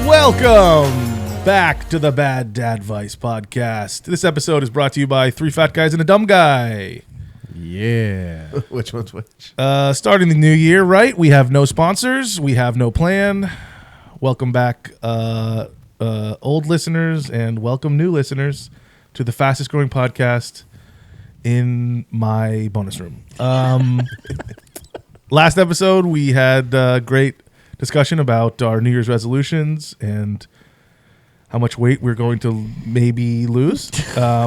Welcome back to the Bad Dad Vice podcast. This episode is brought to you by Three Fat Guys and a Dumb Guy. Yeah. Which one's which? Starting the new year, right? We have no sponsors. We have no plan. Welcome back, old listeners, and welcome new listeners to the fastest growing podcast in my bonus room. Last episode, we had a great discussion about our New Year's resolutions and how much weight we're going to maybe lose.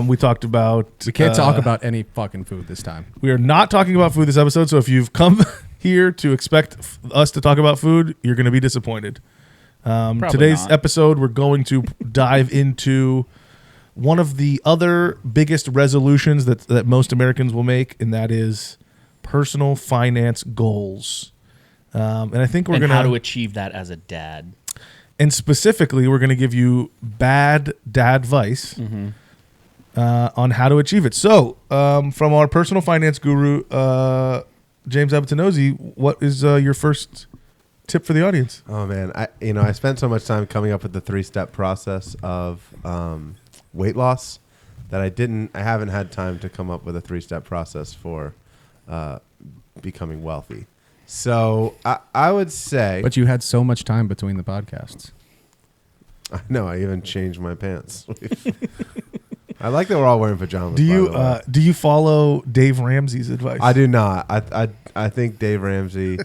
We talked about... We can't talk about any fucking food this time. We are not talking about food this episode, so if you've come here to expect us to talk about food, you're going to be disappointed. Today's episode, we're going to dive into one of the other biggest resolutions that most Americans will make, and that is personal finance goals. And I think we're going to... how to achieve that as a dad. And specifically, we're going to give you bad dad advice on how to achieve it. So, from our personal finance guru, James Abatanozzi, what is your first tip for the audience? Oh man, I spent so much time coming up with the 3-step process of weight loss that I haven't had time to come up with a 3-step process for becoming wealthy. So I would say... But you had so much time between the podcasts. I know, I even changed my pants. I like that we're all wearing pajamas. Do you follow Dave Ramsey's advice? I do not. I think Dave Ramsey...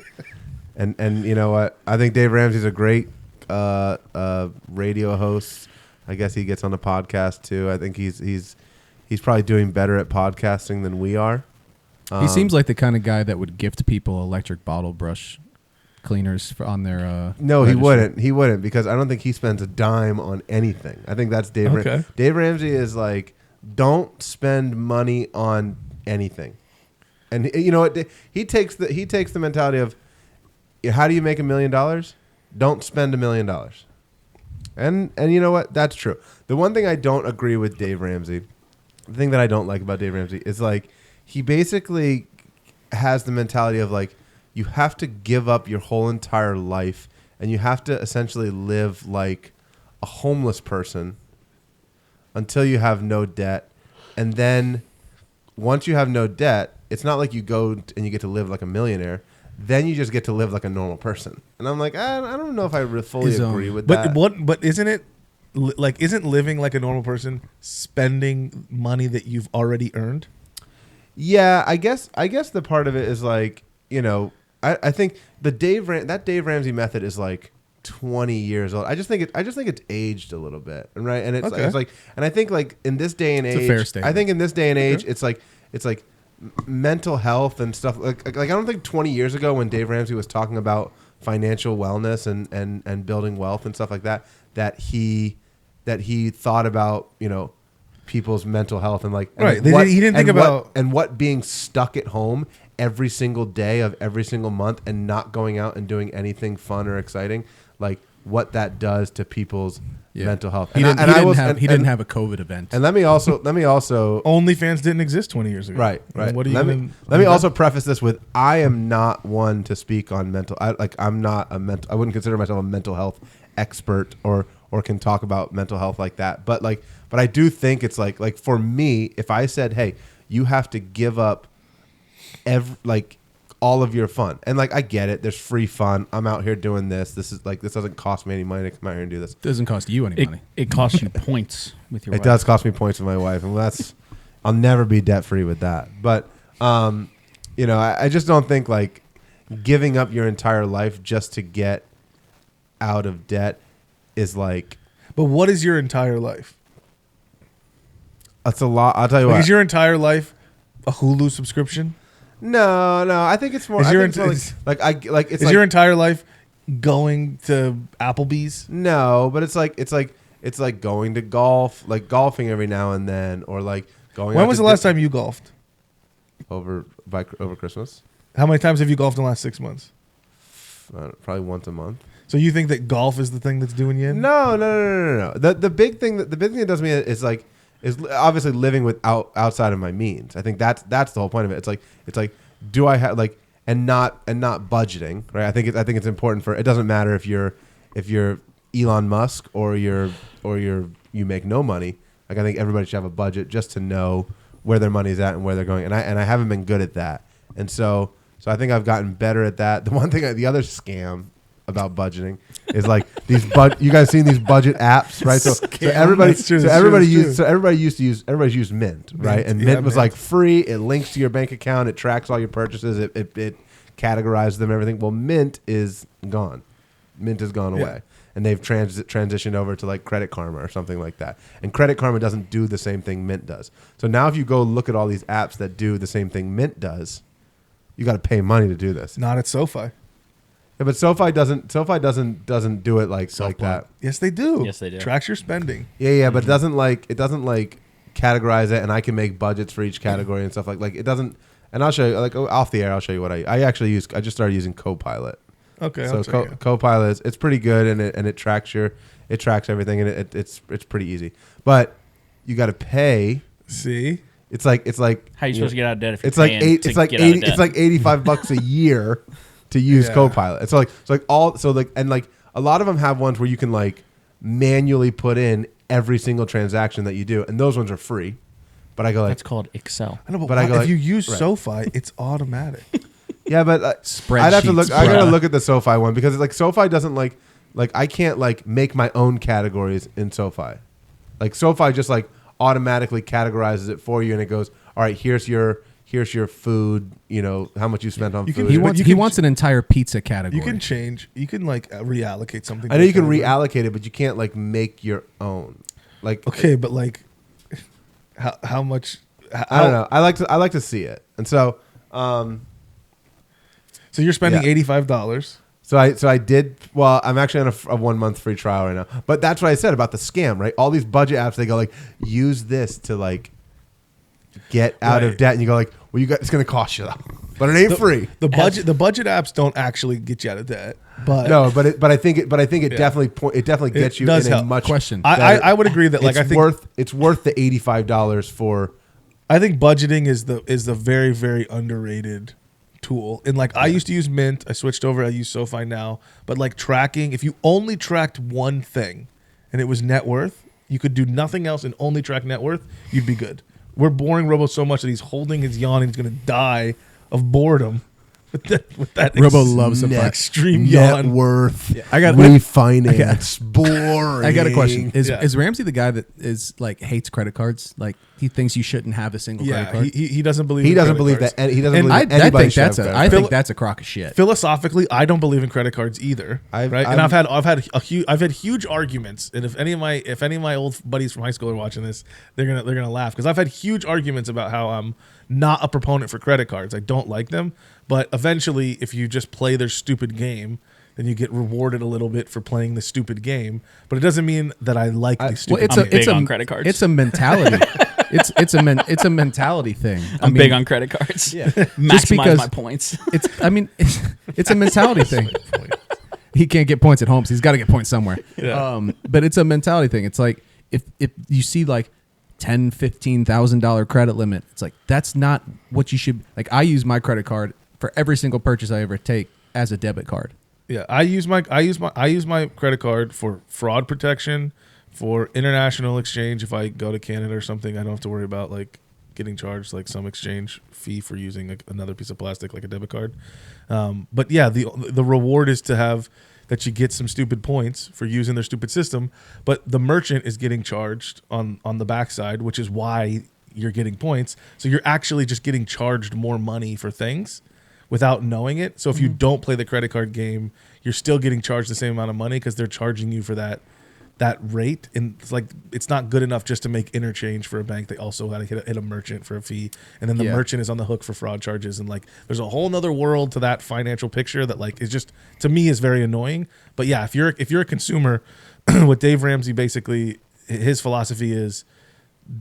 And you know what? I think Dave Ramsey's a great radio host. I guess he gets on a podcast too. I think he's probably doing better at podcasting than we are. He seems like the kind of guy that would gift people electric bottle brush cleaners on their No, register. he wouldn't because I don't think he spends a dime on anything. I think that's Dave. Okay. Dave Ramsey is like, don't spend money on anything. And you know what? He takes the mentality of, how do you make $1 million? Don't spend $1 million. And you know what? That's true. The one thing I don't agree with Dave Ramsey, the thing that I don't like about Dave Ramsey is like, he basically has the mentality of like, you have to give up your whole entire life and you have to essentially live like a homeless person until you have no debt. And then once you have no debt, it's not like you go and you get to live like a millionaire. Then you just get to live like a normal person. And I'm like, I don't know if I fully agree with that. But isn't it like, isn't living like a normal person spending money that you've already earned? Yeah, I guess the part of it is like, you know, I think that Dave Ramsey method is like 20 years old. I just think it's aged a little bit, right? And it's like, and I think like in this day and age, it's a fair statement. I think in this day and age, it's like mental health and stuff. Like I don't think 20 years ago when Dave Ramsey was talking about financial wellness and building wealth and stuff like that, that he thought about, you know, people's mental health and like, right. And he didn't think about what being stuck at home every single day of every single month and not going out and doing anything fun or exciting, like what that does to people's mental health. He didn't have a COVID event. And let me also OnlyFans didn't exist 20 years ago. Right. What are let me also preface this with, I am not one to speak on I wouldn't consider myself a mental health expert or can talk about mental health like that. But I do think it's like for me, if I said, hey, you have to give up all of your fun. And like, I get it. There's free fun. I'm out here doing this. This doesn't cost me any money to come out here and do this. It doesn't cost you any money. It costs you points with your wife. It does cost me points with my wife. And I'll never be debt free with that. But, you know, I just don't think like giving up your entire life just to get out of debt is like. But what is your entire life? That's a lot. I'll tell you what. Is your entire life a Hulu subscription? No. I think it's more. Is your entire life going to Applebee's? No, but it's like going to golf, like golfing every now and then, or like going. When was the last time you golfed? Over Christmas. How many times have you golfed in the last 6 months? Probably once a month. So you think that golf is the thing that's doing you in? No. The big thing that does me is obviously living outside of my means. I think that's the whole point of it. It's like do I have like and not budgeting, right? I think it's important it doesn't matter if you're Elon Musk or you make no money. Like I think everybody should have a budget just to know where their money's at and where they're going. And I haven't been good at that. And so I think I've gotten better at that. The other scam about budgeting is like you guys seen these budget apps, right? So everybody used to use Mint, right? And Mint was like free. It links to your bank account. It tracks all your purchases. It categorizes them, everything. Well, Mint is gone. Mint has gone away. And they've transitioned over to like Credit Karma or something like that. And Credit Karma doesn't do the same thing Mint does. So now if you go look at all these apps that do the same thing Mint does, you got to pay money to do this. Not at SoFi. Yeah, but SoFi doesn't do it like that. Yes, they do. Yes, they do. Tracks your spending. Yeah, but it doesn't categorize it, and I can make budgets for each category and stuff like it doesn't. And I'll show you off the air. I'll show you what I actually use. I just started using Copilot. Okay. So Copilot it's pretty good, and it tracks everything, and it's pretty easy. But you got to pay. See, it's like how are you supposed to get out of debt if you're it's like paying to it's like get out of 80 debt? it's like $85 a year to use Copilot. It's like a lot of them have ones where you can like manually put in every single transaction that you do, and those ones are free. But I go like that's called Excel. I know, but I go if you use SoFi, it's automatic. Yeah, but I'd have to look. I gotta look at the SoFi one because like SoFi doesn't like I can't like make my own categories in SoFi. Like SoFi just like automatically categorizes it for you, and it goes, all right, here's your food. You know how much you spent on food. He wants an entire pizza category. You can change. You can like reallocate something. I know you can reallocate it, but you can't like make your own. Like okay, but like how much? I don't know. I like to see it, and so. So you're spending $85. So I did. Well, I'm actually on a 1 month free trial right now. But that's what I said about the scam, right? All these budget apps, they go like, use this to like get out of debt, and you go like, well, it's going to cost you though, but it ain't free. The budget apps don't actually get you out of debt, but no, but I think it definitely gets you in a much question. I would agree that like it's worth the $85 for. I think budgeting is the very, very underrated tool. And like I used to use Mint, I switched over, I use SoFi now. But like tracking, if you only tracked one thing and it was net worth, you could do nothing else and only track net worth, you'd be good. We're boring Robo so much that he's holding his yawn and he's gonna die of boredom. With that Robo loves a extreme net yawn. worth. Yeah, I got refinance. Boring. I got a question. Is Ramsey the guy that is like hates credit cards? Like he thinks you shouldn't have a single credit card. He doesn't believe. He in doesn't credit believe cards. that. He doesn't believe that anybody should have credit cards. I think that's a crock of shit. Philosophically, I don't believe in credit cards either. I've had huge arguments, and if any of my old buddies from high school are watching this, they're gonna laugh because I've had huge arguments about how I'm not a proponent for credit cards. I don't like them, but eventually, if you just play their stupid game, then you get rewarded a little bit for playing the stupid game. But it doesn't mean that I like the stupid. I'm big on credit cards. It's a mentality. it's a mentality thing. I'm big on credit cards. Yeah. Maximize my points. It's a mentality thing. He can't get points at home, so he's got to get points somewhere. Yeah. But it's a mentality thing. It's like if you see like $10,000-$15,000 credit limit, it's like that's not what you should. Like I use my credit card for every single purchase I ever take as a debit card. Yeah, I use my credit card for fraud protection, for international exchange. If I go to Canada or something, I don't have to worry about like getting charged like some exchange fee for using like another piece of plastic like a debit card. But yeah, the reward is to have that you get some stupid points for using their stupid system, but the merchant is getting charged on the backside, which is why you're getting points. So you're actually just getting charged more money for things without knowing it. So if you don't play the credit card game, you're still getting charged the same amount of money because they're charging you for that rate. And it's like it's not good enough just to make interchange for a bank. They also got to hit a merchant for a fee, and then the merchant is on the hook for fraud charges. And like there's a whole nother world to that financial picture that like is just to me is very annoying. But yeah, if you're a consumer, what Dave Ramsey basically his philosophy is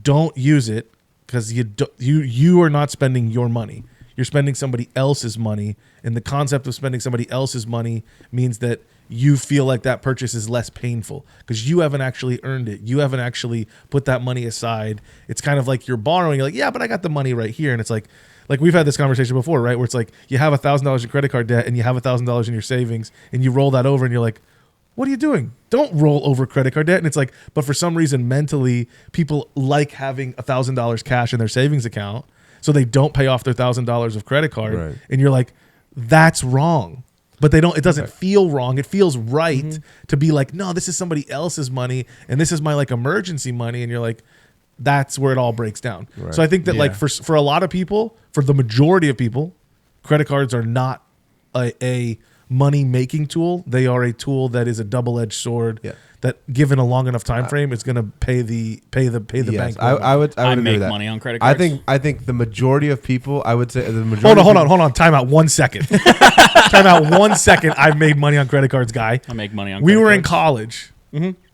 don't use it because you are not spending your money. You're spending somebody else's money, and the concept of spending somebody else's money means that you feel like that purchase is less painful because you haven't actually earned it. You haven't actually put that money aside. It's kind of like you're borrowing. You're like, yeah, but I got the money right here. And it's like we've had this conversation before, right? Where it's like you have $1,000 in credit card debt and you have $1,000 in your savings and you roll that over and you're like, What are you doing? Don't roll over credit card debt. And it's like, but for some reason, mentally, people like having $1,000 cash in their savings account, so they don't pay off their $1,000 of credit card. Right. And you're like, that's wrong. But they don't. It doesn't feel wrong. It feels right to be like, no, this is somebody else's money, and this is my like emergency money. And you're like, that's where it all breaks down. Right. So I think that like for a lot of people, for the majority of people, credit cards are not a money making tool. They are a tool that is a double-edged sword that given a long enough time frame is going to pay the bank. I would make money on credit cards. I think the majority of people, I would say the majority. Hold on. Time out 1 second. Time out 1 second. I've made money on credit cards, guy. I make money on we credit were cards. in college.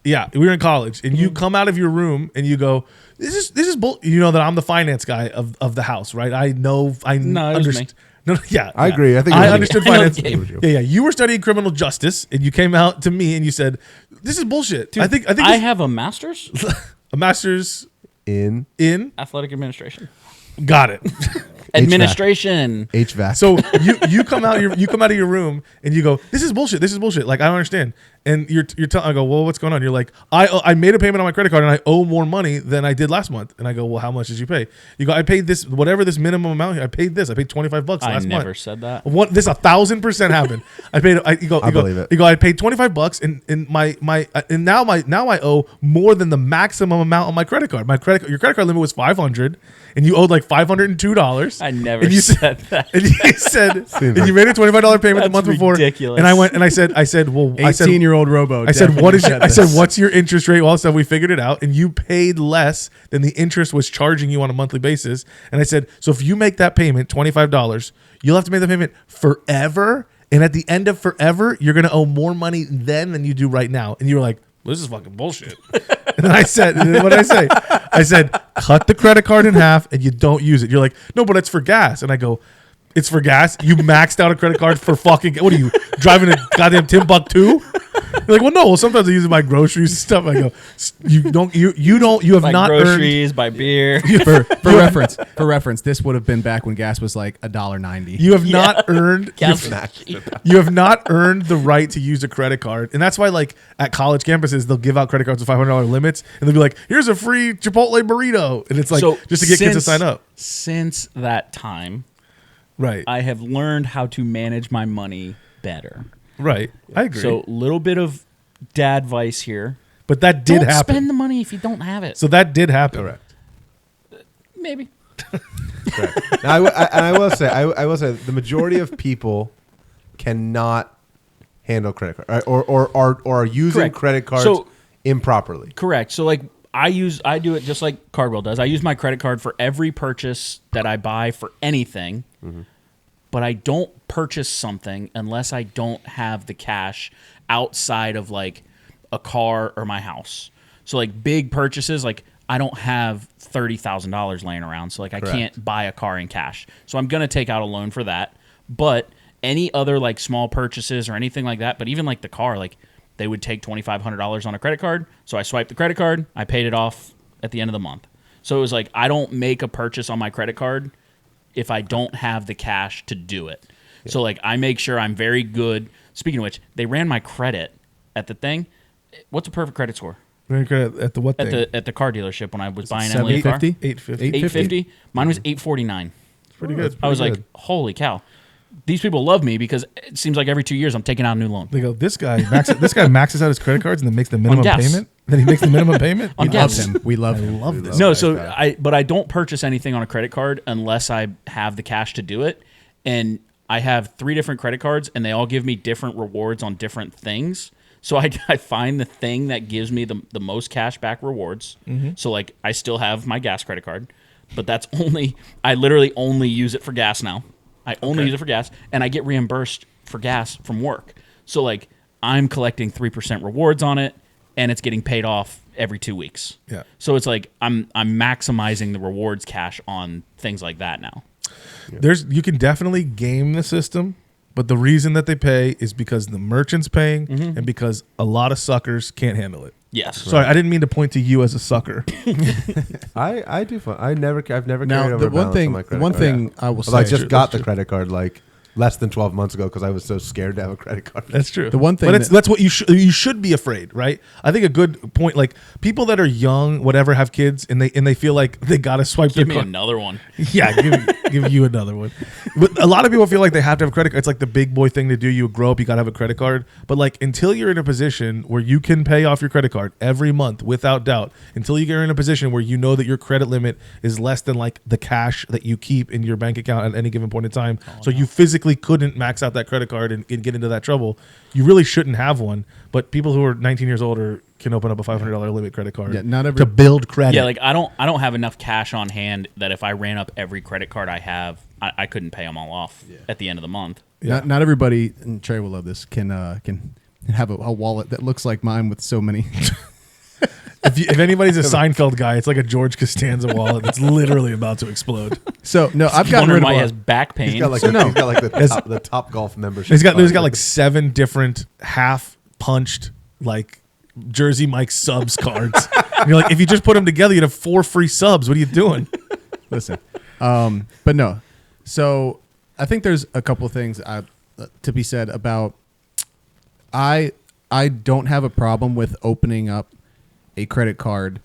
Yeah, we were in college, and you come out of your room and you go, this is bull. You know that I'm the finance guy of the house, right? I understand. No, I agree. I think I understood finance. Yeah. You were studying criminal justice, and you came out to me and you said, "This is bullshit." Dude, I think I have a master's. A master's in athletic administration. Got it. Administration. HVAC. So you come out of your room and you go, "This is bullshit. This is bullshit." Like I don't understand. And you're telling, I go, "Well, what's going on?" You're like, I made a payment on my credit card and I owe more money than I did last month. And I go, "Well, how much did you pay?" You go, "I paid this, whatever this minimum amount here. I paid this. I paid $25 last month." I never said that. This 1,000% happened. I paid. I believe it. You go, I paid $25 and now I owe more than the maximum amount on my credit card. Your credit card limit was $500 and you owed like $502. I never said that. And you said, and you made a $25 payment the month before. Ridiculous. And I went and I said, well, 18-year-old robo. I said, what's your interest rate? All that stuff. We figured it out, and you paid less than the interest was charging you on a monthly basis. And I said, so if you make that payment, $25, you'll have to make the payment forever. And at the end of forever, you're going to owe more money then than you do right now. And you were like, well, this is fucking bullshit. And then I said, what did I say? I said, cut the credit card in half and you don't use it. You're like, no, but it's for gas. And I go, it's for gas? You maxed out a credit card for fucking, what are you, driving a goddamn Timbuktu? You're like, well, no. Well, sometimes I use my groceries and stuff. I go, you have not groceries, earned. Buy beer. For reference, this would have been back when gas was like $1.90. You have not earned. You You have not earned the right to use a credit card, and that's why, like at college campuses, they'll give out credit cards with $500 limits, and they'll be like, "Here's a free Chipotle burrito," and it's like just to get kids to sign up. Since that time, right, I have learned how to manage my money better. Right, I agree. So a little bit of dad advice here, but that did happen. Don't spend the money if you don't have it. So that did happen. Correct. Maybe. Correct. Now, I will say the majority of people cannot handle credit card or are using credit cards improperly. Correct. So like I do it just like Cardwell does. I use my credit card for every purchase that I buy for anything. Mm-hmm. But I don't purchase something unless I don't have the cash outside of like a car or my house. So like big purchases, like I don't have $30,000 laying around. So like I can't buy a car in cash. So I'm going to take out a loan for that. But any other like small purchases or anything like that, but even like the car, like they would take $2,500 on a credit card. So I swiped the credit card. I paid it off at the end of the month. So it was like I don't make a purchase on my credit card if I don't have the cash to do it. Yeah. So like I make sure I'm very good. Speaking of which, they ran my credit at the thing. What's a perfect credit score? At the what thing? At the car delership when I was buying Emily a car. 850. Mine was 849. It's pretty good. I was like, holy cow. These people love me because it seems like every 2 years I'm taking out a new loan. They go, this guy maxes out his credit cards and then makes the minimum payment. Then he makes the minimum payment. We love him. We love this. No, so I don't purchase anything on a credit card unless I have the cash to do it. And I have 3 different credit cards and they all give me different rewards on different things. So I find the thing that gives me the most cash back rewards. Mm-hmm. So like I still have my gas credit card, but I literally only use it for gas now. I only use it for gas, and I get reimbursed for gas from work. So, like, I'm collecting 3% rewards on it, and it's getting paid off every 2 weeks. Yeah. So it's like I'm maximizing the rewards cash on things like that now. Yeah. You can definitely game the system, but the reason that they pay is because the merchant's paying, and because a lot of suckers can't handle it. Yes. Sorry, I didn't mean to point to you as a sucker. I do fun. I've never carried over the balance on my credit card. I will say, I just got the credit card like less than 12 months ago because I was so scared to have a credit card. That's true. The one thing but that's what you should be afraid, right? I think a good point, like people that are young, whatever, have kids, and they feel like they gotta swipe Give their me card. another one. Yeah, give you another one. But a lot of people feel like they have to have a credit card. It's like the big boy thing to do. You grow up, you gotta have a credit card. But like until you're in a position where you can pay off your credit card every month without doubt, until you get in a position where you know that your credit limit is less than like the cash that you keep in your bank account at any given point in time, you physically couldn't max out that credit card and get into that trouble, you really shouldn't have one. But people who are 19 years older can open up a $500 limit credit card to build credit. Yeah, like I don't have enough cash on hand that if I ran up every credit card I have, I couldn't pay them all off at the end of the month. Yeah. Not everybody, and Trey will love this, can have a wallet that looks like mine with so many. If anybody's a Seinfeld guy, it's like a George Costanza wallet that's literally about to explode. So no, I've gotten rid of why he has back pain. He's got like the top golf membership. There's got like 7 different half punched like Jersey Mike subs cards. And you're like, if you just put them together, you'd have 4 free subs. What are you doing? Listen, but no. So I think there's a couple of things to be said about. I don't have a problem with opening up a credit card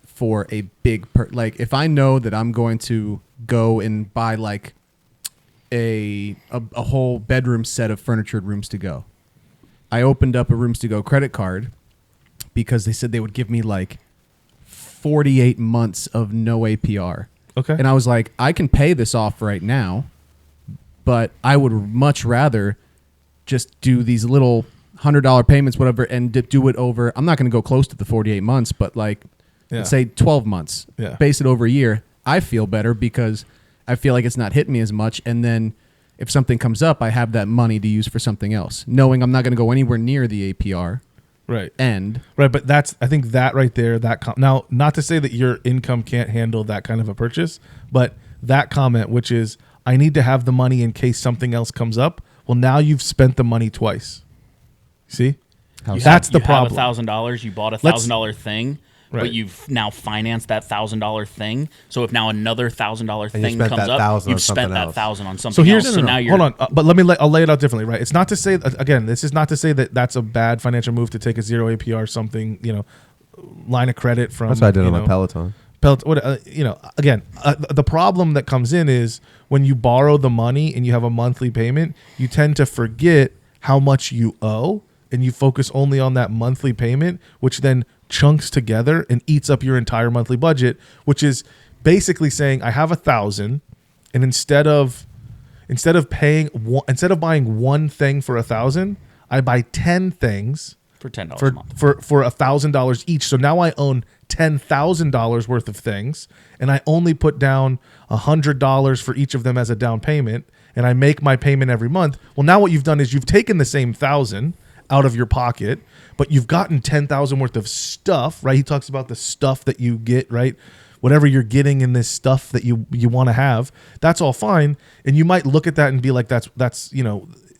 for a big like if I know that I'm going to go and buy like a whole bedroom set of furnitured rooms to go. I opened up a rooms to go credit card because they said they would give me like 48 months of no APR. Okay. And I was like, I can pay this off right now, but I would much rather just do these little $100 payments, whatever, and do it over. I'm not going to go close to the 48 months, but like, let's say 12 months. Yeah. Base it over a year. I feel better because I feel like it's not hitting me as much. And then if something comes up, I have that money to use for something else, knowing I'm not going to go anywhere near the APR. Right. Right, but I think that right there, now, not to say that your income can't handle that kind of a purchase, but that comment, which is, I need to have the money in case something else comes up. Well, now you've spent the money twice. See? That's the problem. You have $1,000, you bought a $1,000 thing, but you've now financed that $1,000 thing. So if now another $1,000 thing comes up, you've spent that $1,000 on something else. So now you're hold on, but I'll lay it out differently, right? It's not to say again, this is not to say that that's a bad financial move to take a 0 APR something, line of credit from. That's what I did on my Peloton. Again, the problem that comes in is when you borrow the money and you have a monthly payment, you tend to forget how much you owe, and you focus only on that monthly payment, which then chunks together and eats up your entire monthly budget, which is basically saying I have 1,000, and instead of buying one thing for 1,000, I buy 10 things for $10 for a month. for $1,000 each. So now I own $10,000 worth of things, and I only put down $100 for each of them as a down payment, and I make my payment every month. Well, now what you've done is you've taken the same 1,000 out of your pocket, but you've gotten 10,000 worth of stuff, right? He talks about the stuff that you get, right? Whatever you're getting in this stuff that you want to have, that's all fine. And you might look at that and be like, that's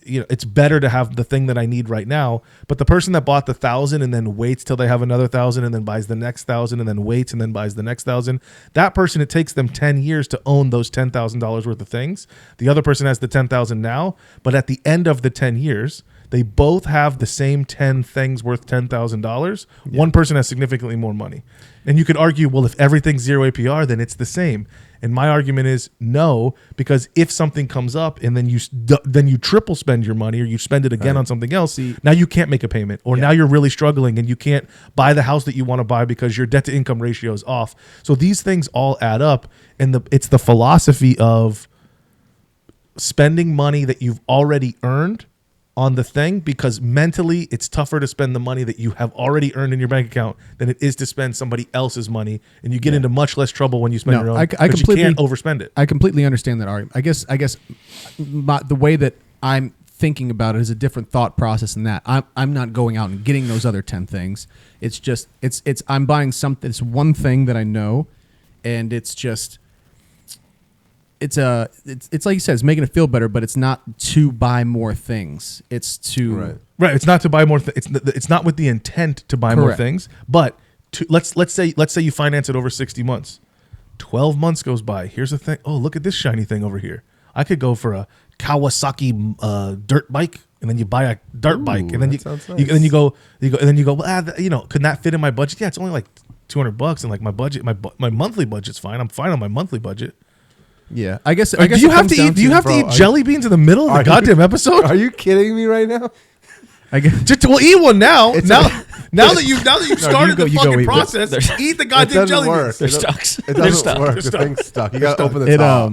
it's better to have the thing that I need right now. But the person that bought the 1,000 and then waits till they have another 1,000 and then buys the next 1,000 and then waits and then buys the next 1,000, that person, it takes them 10 years to own those $10,000 worth of things. The other person has the 10,000 now, but at the end of the 10 years, they both have the same 10 things worth $10,000. Yeah. One person has significantly more money. And you could argue, well, if everything's 0 APR, then it's the same. And my argument is no, because if something comes up and then you triple spend your money or you spend it again on something else, now you can't make a payment, or now you're really struggling and you can't buy the house that you want to buy because your debt to income ratio is off. So these things all add up, and it's the philosophy of spending money that you've already earned on the thing, because mentally it's tougher to spend the money that you have already earned in your bank account than it is to spend somebody else's money, and you get into much less trouble when you spend your own. You can't overspend it. I completely understand that argument. I guess the way that I'm thinking about it is a different thought process than that. I'm not going out and getting those other 10 things. It's just I'm buying something. It's one thing that I know, and it's just. It's like you said, it's making it feel better, but it's not to buy more things. It's to right. It's not to buy more. It's not with the intent to buy more things. But let's say you finance it over 60 months. 12 months goes by. Here's the thing. Oh, look at this shiny thing over here. I could go for a Kawasaki dirt bike, and then you buy a dirt bike, and then that sounds nice. and then you go, well, could that fit in my budget? Yeah, it's only like $200, and like my budget, my monthly budget's fine. I'm fine on my monthly budget. Yeah, I guess. Do you have to eat? Do you have to eat jelly beans in the middle of the goddamn episode? Are you kidding me right now? I guess. We'll eat one now. Now that you've started the fucking process, eat the goddamn jelly beans. They're stuck. It doesn't work. The thing's stuck. You got to open the top.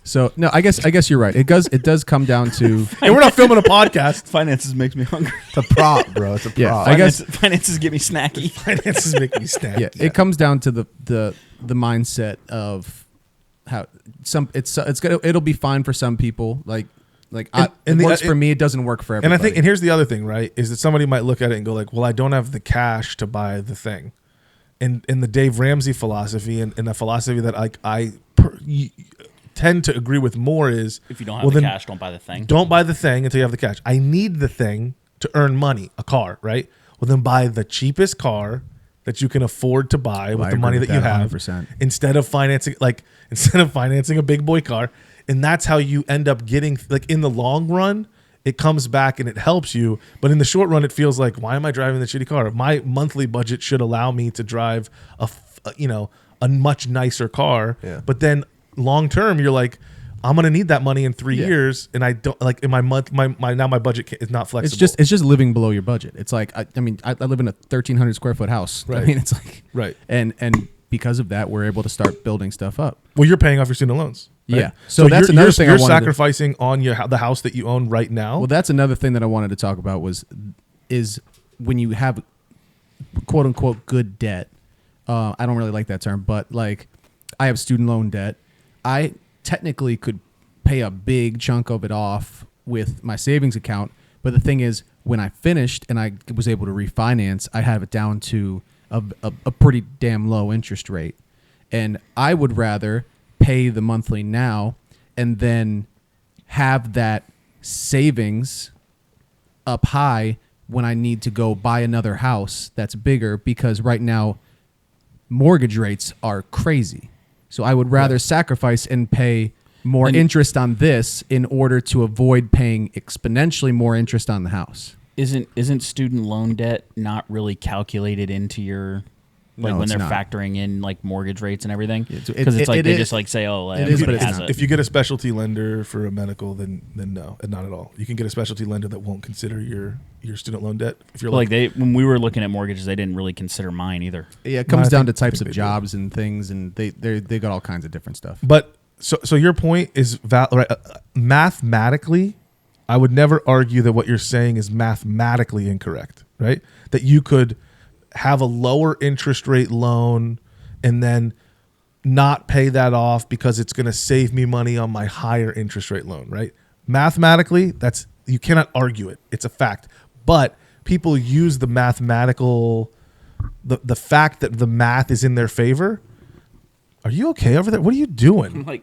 So no, I guess you're right. It does come down to. Hey, we're not filming a podcast. Finances makes me hungry. It's a prop, bro. It's a prop. Yeah, I guess finances get me snacky. Finances make me snappy. Yeah, it comes down to the mindset of how it'll be fine for some people. It works for me. It doesn't work for everybody. And here's the other thing, right? Is that somebody might look at it and go like, well, I don't have the cash to buy the thing. In the Dave Ramsey philosophy and the philosophy that I tend to agree with more is, if you don't have the cash, don't buy the thing. Don't buy the thing until you have the cash. I need the thing to earn money, a car, right? Well, then buy the cheapest car that you can afford to buy with the money that you have 100%. instead of financing a big boy car. And that's how you end up getting, like, in the long run, it comes back and it helps you. But in the short run, it feels like, why am I driving the shitty car? My monthly budget should allow me to drive a much nicer car. Yeah. But then long term, you're like, I'm gonna need that money in 3 years, and I don't like in my month. My budget is not flexible. It's just living below your budget. It's like I live in a 1,300 square foot house. Right. I mean, it's like right. And because of that, we're able to start building stuff up. Well, you're paying off your student loans. Right? Yeah. So that's another thing you're sacrificing on the house that you own right now. Well, that's another thing that I wanted to talk about is when you have quote unquote good debt. I don't really like that term, but like I have student loan debt. I technically could pay a big chunk of it off with my savings account. But the thing is, when I finished and I was able to refinance, I have it down to a pretty damn low interest rate. And I would rather pay the monthly now and then have that savings up high when I need to go buy another house that's bigger, because right now mortgage rates are crazy. So I would rather sacrifice and pay more interest on this in order to avoid paying exponentially more interest on the house. Isn't student loan debt not really calculated into your when they're factoring in like mortgage rates and everything? Because it's like they just like say, oh, it is, but it's not. If you get a specialty lender for a medical, then no, and not at all. You can get a specialty lender that won't consider your student loan debt. If you're when we were looking at mortgages, they didn't really consider mine either. Yeah, it comes down to types of jobs and things, and they got all kinds of different stuff. But so your point is right. Mathematically, I would never argue that what you're saying is mathematically incorrect, right? That you could have a lower interest rate loan and then not pay that off because it's going to save me money on my higher interest rate loan, right? Mathematically, you cannot argue it. It's a fact. But people use the mathematical, the fact that the math is in their favor. Are you okay over there? What are you doing? I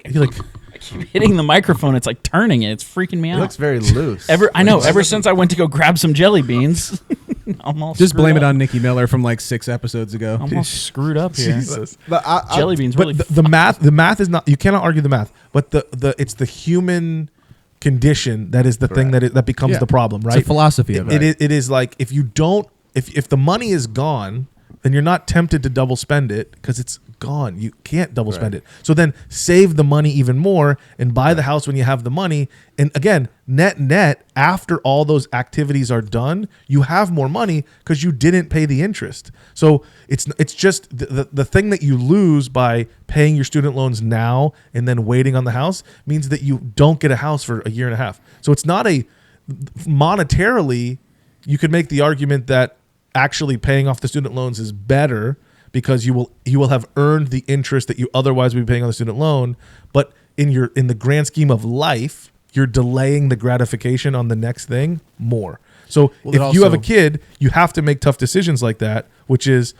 keep hitting the microphone. It's like turning it. It's freaking me out. It looks very loose. Ever since I went to go grab some jelly beans, I'm all just blame up. it on Nikki Miller from like 6 episodes ago. I'm all screwed up here. Jesus. But jelly beans. But really the math is not. You cannot argue the math. But it's the human condition that is the thing that becomes the problem, right? It's a philosophy of it. It is like if you don't, if the money is gone, then you're not tempted to double spend it because it's gone. You can't double spend it. So then save the money even more and buy the house when you have the money. And again, net, after all those activities are done, you have more money because you didn't pay the interest. So it's just the thing that you lose by paying your student loans now and then waiting on the house means that you don't get a house for a year and a half. So it's not monetarily, you could make the argument that actually paying off the student loans is better because you will have earned the interest that you otherwise would be paying on the student loan. But in the grand scheme of life, you're delaying the gratification on the next thing more. So if you have a kid, you have to make tough decisions like that, which is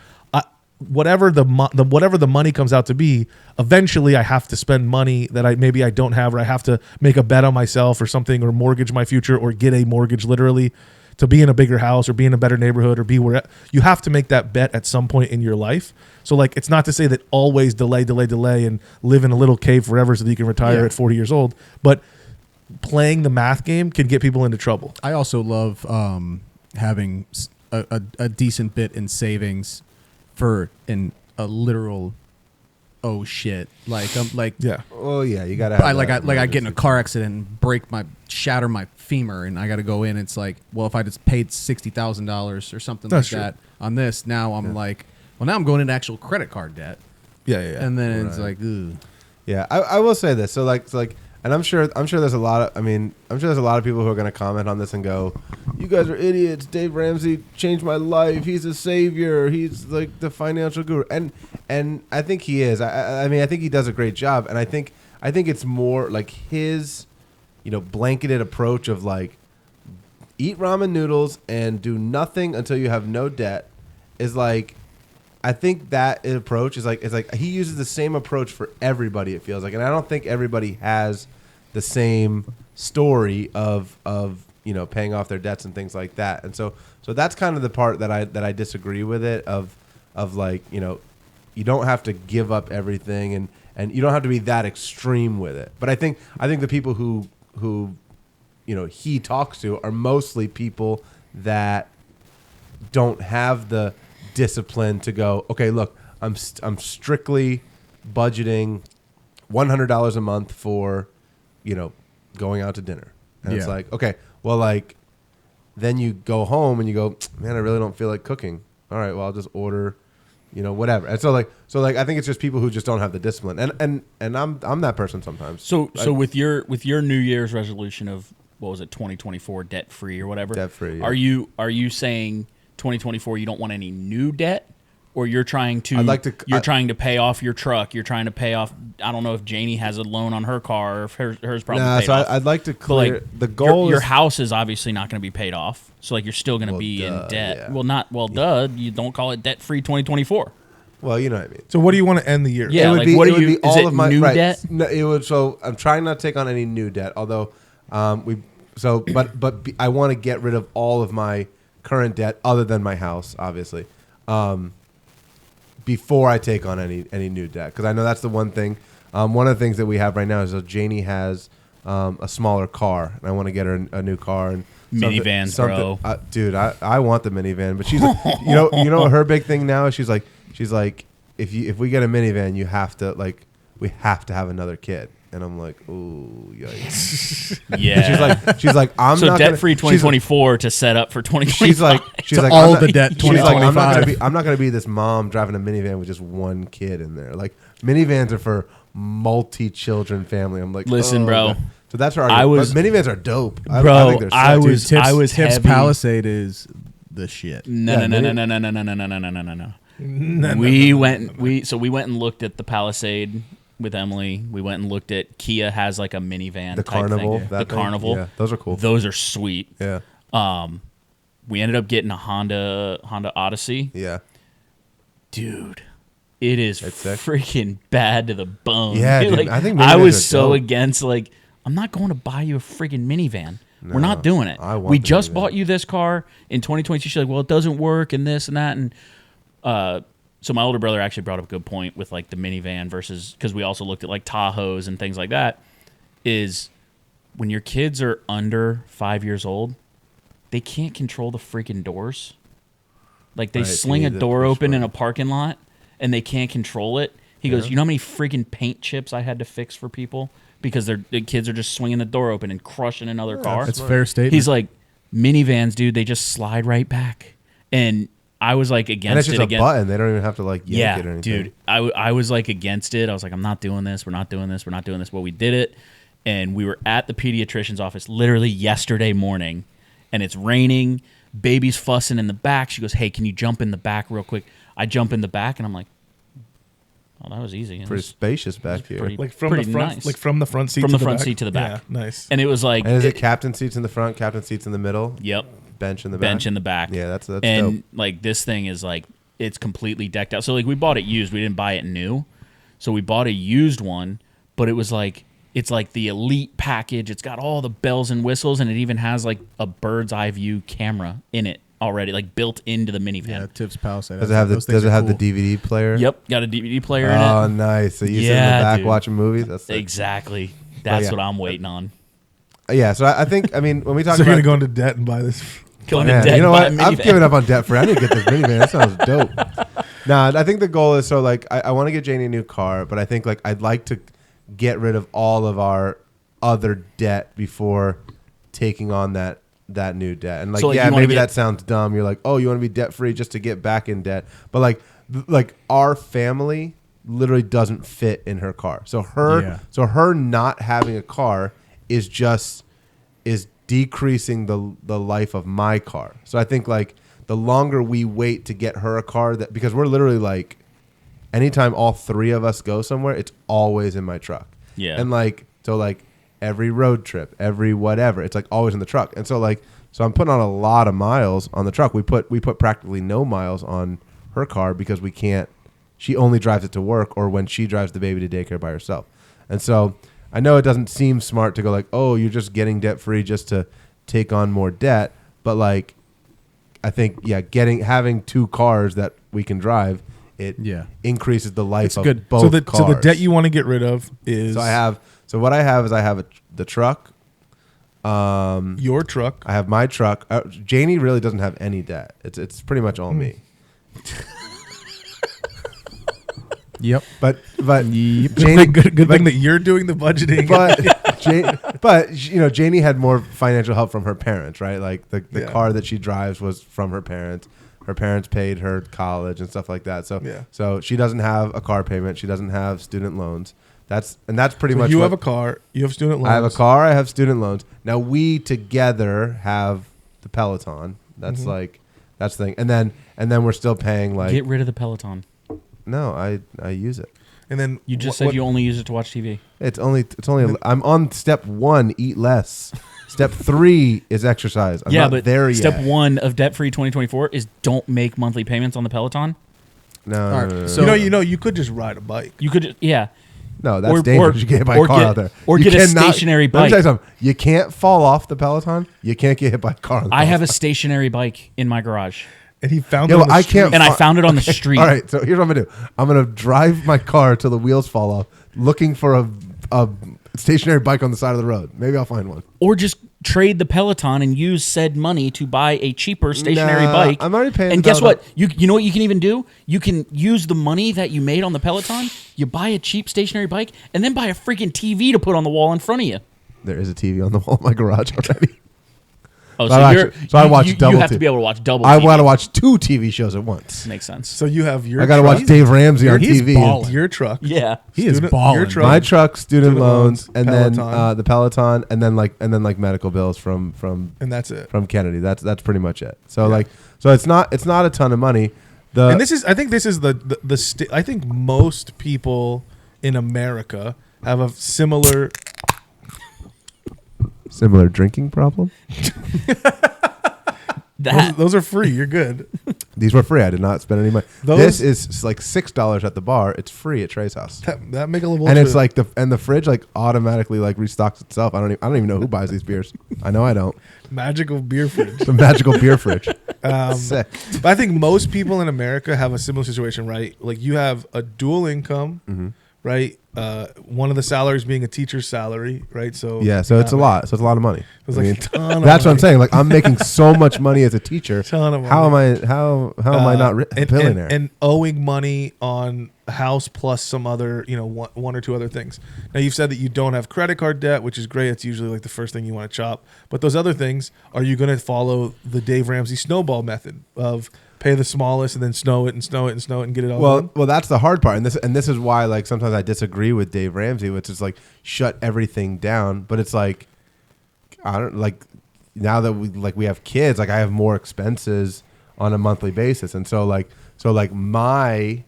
whatever the money comes out to be. Eventually, I have to spend money that I don't have, or I have to make a bet on myself or something, or mortgage my future, or get a mortgage literally to be in a bigger house or be in a better neighborhood or be where you have to make that bet at some point in your life. So like, it's not to say that always delay and live in a little cave forever so that you can retire at 40 years old. But playing the math game can get people into trouble. I also love having a decent bit in savings for a literal oh shit, Yeah. Oh yeah, you gotta have I get in a car accident and shatter my femur, and I got to go in. It's like, well, if I just paid $60,000 or something That's like true. that on this, now I'm like, well, now I'm going into actual credit card debt, Yeah. and then it's like, ooh. Yeah, I will say this. So like, and I'm sure there's a lot of. I mean, I'm sure there's a lot of people who are going to comment on this and go, "You guys are idiots. Dave Ramsey changed my life. He's a savior. He's like the financial guru." And I think he is. I mean, I think he does a great job. And I think it's more like his, blanketed approach of like, eat ramen noodles and do nothing until you have no debt, is like. I think that approach is like he uses the same approach for everybody. It feels like, and I don't think everybody has the same story of paying off their debts and things like that. And so that's kind of the part that I disagree with it of like you don't have to give up everything and you don't have to be that extreme with it. But I think the people who he talks to are mostly people that don't have the discipline to go, okay, look, I'm strictly budgeting $100 a month for going out to dinner, and it's like, okay, well, like then you go home and you go, man, I really don't feel like cooking. All right, well, I'll just order whatever. And so like I think it's just people who just don't have the discipline, and I'm that person sometimes. So with your New Year's resolution of, what was it, 2024 debt free or whatever, debt free, yeah. Are you saying 2024 you don't want any new debt, or you're trying to trying to pay off your truck, you're trying to pay off, I don't know if Janie has a loan on her car or if hers probably paid off. I'd like to clear, like, the goal your is, house is obviously not going to be paid off, so like you're still going to be in debt. Yeah. You don't call it debt free 2024. well, you know what I mean. So what do you want to end the year? Yeah, It would be is all it of my new right. debt? No, it would. So I'm trying not to take on any new debt. Although but I want to get rid of all of my current debt other than my house, obviously, before I take on any new debt, because I know that's the one thing. One of the things that we have right now is that Janie has a smaller car, and I want to get her a new car and Minivans, bro. Dude, I want the minivan, but she's like, you know what her big thing now is? She's like if we get a minivan, we have to have another kid. And I'm like, ooh, yikes. Yeah. She's like, I'm so not debt free 2024 to set up for 2025. She's like, all the debt 2025. I'm not gonna be this mom driving a minivan with just one kid in there. Like, minivans are for multi-children family. I'm like, listen, bro. So that's our. but minivans are dope, bro. I think they're sick. I was Tips heavy. Palisade is the shit. No. We went and looked at the Palisade with Emily. We went and looked at Kia has like a minivan, The type Carnival, thing. that The thing? Carnival. Yeah, those are cool. Those are sweet. Yeah, We ended up getting a Honda Odyssey. yeah. Dude, it is It's sick. freaking bad to the bone. Yeah, dude, like, I think I minivans was are so dope. against, like, I'm not going to buy you a friggin' minivan. We're No, not doing it. I want We the just minivan. bought you this car in 2022. She's like, well, it doesn't work and this and that. And so my older brother actually brought up a good point with like the minivan versus, because we also looked at like Tahoes and things like that, is when your kids are under 5 years old, they can't control the freaking doors. Like they Right, you sling a need the door push open in button. a parking lot and they can't control it. He goes, you know how many freaking paint chips I had to fix for people because the kids are just swinging the door open and crushing another car? That's a fair statement. He's like, minivans, dude, they just slide right back. And I was like against And it's just it a again. button. They don't even have to like yank Yeah, it or anything. dude. I was like against it. I was like, I'm not doing this. We're not doing this. We're not doing this. Well, we did it. And we were at the pediatrician's office literally yesterday morning. And it's raining. Baby's fussing in the back. She goes, hey, can you jump in the back real quick? I jump in the back and I'm like, oh, that was easy. Pretty spacious back here. pretty- Like from pretty the front, nice. like from the front seat From to the front back? seat to the back. Yeah, nice. And it was like, And is it captain seats in the front, captain seats in the middle, yep, bench in the back? bench in the back. Yeah, that's and dope. like this thing is like, it's completely decked out. So like we bought it used. We didn't buy it new. So we bought a used one, but it was like, it's like the elite package. It's got all the bells and whistles, and it even has like a bird's eye view camera in it already, like built into the minivan. Yeah, Tips Palisade. Does it have the Those things are cool. DVD player? Yep, got a DVD player Oh, in it. nice. So you sit in the Yeah, back dude. watching movies? That's sick. Exactly. That's yeah. what I'm waiting on. Yeah, so I think, I mean, when we talk So you're about... going to go into debt and buy this. Going Man, to debt you know and buy what? a I've minivan. given up on debt free. I need to get this minivan. That sounds dope. Nah, I think the goal is, so like, I want to get Janie a new car, but I think like I'd like to get rid of all of our other debt before taking on that new debt. And like, So, like, yeah, you wanna maybe get- that sounds dumb. You're like, oh, you want to be debt free just to get back in debt. But like our family literally doesn't fit in her car. So her not having a car is decreasing the life of my car. So I think like the longer we wait to get her a car, that because we're literally like, anytime all three of us go somewhere, it's always in my truck. Yeah. And like, so like every road trip, every whatever, it's like always in the truck. And so like, so I'm putting on a lot of miles on the truck. We put practically no miles on her car because we can't, she only drives it to work or when she drives the baby to daycare by herself. And so I know it doesn't seem smart to go like, oh, you're just getting debt free just to take on more debt. But like, I think, yeah, having two cars that we can drive, it increases the life of good. both cars. So the debt you want to get rid of is... So what I have is the truck. Your truck. I have my truck. Janie really doesn't have any debt. It's pretty much all me. Yep. But Janie, Good thing that you're doing the budgeting. But you know, Janie had more financial help from her parents, right? Like the car that she drives was from her parents. Her parents paid her college and stuff like that. So she doesn't have a car payment. She doesn't have student loans. That's pretty much. You have a car. You have student loans. I have a car. I have student loans. Now we together have the Peloton. That's that's the thing. And then we're still paying like. Get rid of the Peloton. No, I use it. And then You just said you only use it to watch TV. It's only. I'm on step 1, eat less. Step 3 is exercise. I'm not but there yet. step 1 of debt free 2024 is don't make monthly payments on the Peloton. No. So- you could just ride a bike. You could, No, that's Or- dangerous. or- You can't buy or a car get- out there. or You get a cannot- stationary Let me bike. tell you something. You can't fall off the Peloton. You can't get hit by a car. On the I have a Peloton. stationary bike in my garage, And he found Yeah, it on well, the I street. can't- and I found it on the street. All right, so here's what I'm gonna do. I'm gonna drive my car till the wheels fall off, looking for a stationary bike on the side of the road. Maybe I'll find one. Or just trade the Peloton and use said money to buy a cheaper stationary Nah, bike. I'm already paying And the guess Peloton. what? You know what you can even do? You can use the money that you made on the Peloton. You buy a cheap stationary bike and then buy a freaking TV to put on the wall in front of you. There is a TV on the wall in my garage already. Oh, So so I you're actually- so I watch you double have to TV. be able to watch double. I TV. want to watch 2 TV shows at once. Makes sense. So you have your I got to truck, watch Dave Ramsey on He's TV. balling. your truck. Yeah. He is Your balling. truck. My truck, student loans, and Peloton. then the Peloton, and then like medical bills from And that's it. Kennedy. That's pretty much it. So so it's not a ton of money. And I think this is I think most people in America have a similar drinking problem. those are free. You're good. These were free. I did not spend any money. Those- This is like $6 at the bar. It's free at Trey's house. That make a little And it's like the fridge like automatically like restocks itself. I don't even know who buys these beers. I know I don't. magical beer fridge. The magical beer fridge. But Sick. I think most people in America have a similar situation, right? Like you have a dual income, right? One of the salaries being a teacher's salary, right? So Yeah, so it's a lot. So it's a lot of money. It's like a ton of That's what I'm money. saying. Like I'm making so much money as a teacher. Ton of How am money. I? How am I not a billionaire? And owing money on a house plus some other, one or two other things. Now you've said that you don't have credit card debt, which is great. It's usually like the first thing you want to chop. But those other things, are you going to follow the Dave Ramsey snowball method of pay the smallest and then snow it and snow it and snow it and get it all done? Well, that's the hard part, and this is why like sometimes I disagree with Dave Ramsey, which is like shut everything down. But it's like I don't like now that we have kids, like I have more expenses on a monthly basis, and so my